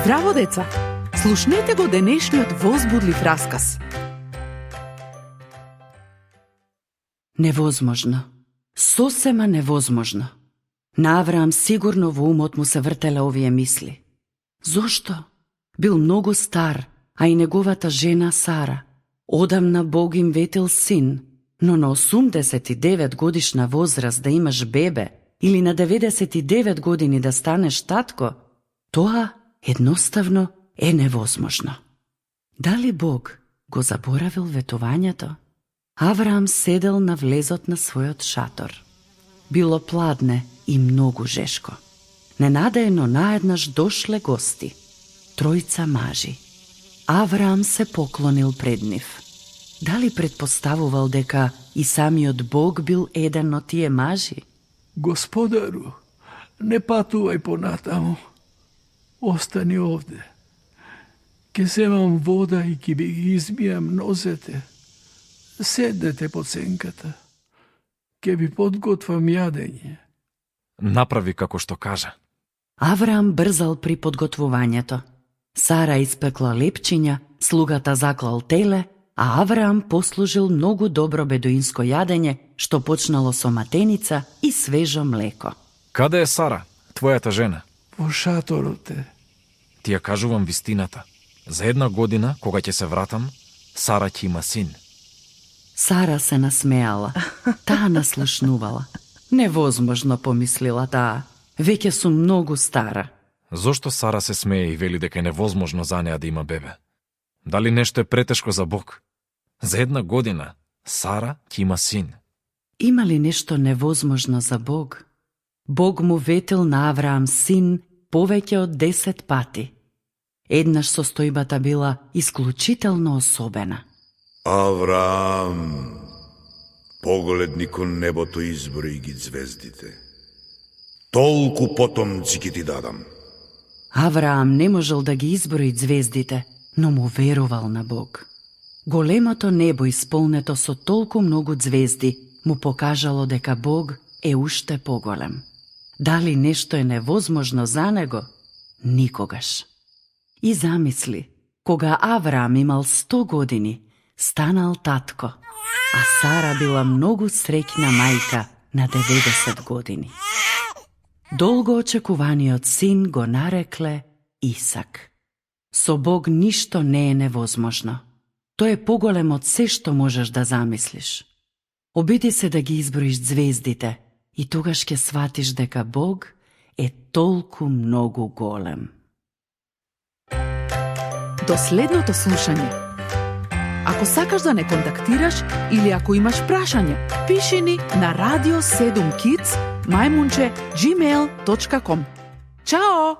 Здраво, деца! Слушнете го денешниот возбудлив расказ. Невозможно. Сосема невозможно. На Авраам сигурно во умот му се вртеле овие мисли. Зошто? Бил многу стар, а и неговата жена Сара. Одамна Бог им ветил син, но на 89 годишна возраст да имаш бебе или на 99 години да станеш татко, тоа едноставно е невозможно. Дали Бог го заборавил ветувањето? Авраам седел на влезот на својот шатор. Било пладне и многу жешко. Ненадејно наеднаш дошле гости. Тројца мажи. Авраам се поклонил пред нив. Дали предпоставувал дека и самиот Бог бил еден од тие мажи? Господару, не патувај понатаму. Остани овде. Ке земам вода и ке би ги измијам нозете. Седнете под сенката. Ке ви подготвам јадење. Направи како што кажа. Авраам брзал при подготвувањето. Сара испекла лепчиња, слугата заклал теле, а Авраам послужил многу добро бедуинско јадење, што почнало со матеница и свежо млеко. Каде е Сара, твојата жена? Во шаторот е. Ти ја кажувам вистината. За 1 година, кога ќе се вратам, Сара ќе има син. Сара се насмеала. Таа наслушнувала. Невозможно, помислила таа. Веќе сум многу стара. Зошто Сара се смее и вели дека е невозможно за неа да има бебе? Дали нешто е претешко за Бог? За 1 година Сара ќе има син. Има ли нешто невозможно за Бог? Бог му ветил на Авраам син повеќе од 10 пати. Еднаш состојбата била исклучително особена. Авраам, погледни кон небото и изброи ги звездите. Толку потомци ќе ти дадам. Авраам не можел да ги изброи звездите, но му верувал на Бог. Големото небо исполнето со толку многу звезди му покажало дека Бог е уште поголем. Дали нешто е невозможно за него? Никогаш. И замисли, кога Авраам имал 100 години, станал татко, а Сара била многу среќна мајка на 90 години. Долго очекуваниот син го нарекле Исак. Со Бог ништо не е невозможно. Тој е поголем од се што можеш да замислиш. Обиди се да ги изброиш звездите и тогаш ќе сватиш дека Бог е толку многу голем. До следното слушање. Ако сакаш да не контактираш или ако имаш прашање, пиши ни на radio7kids@gmail.com. Чао!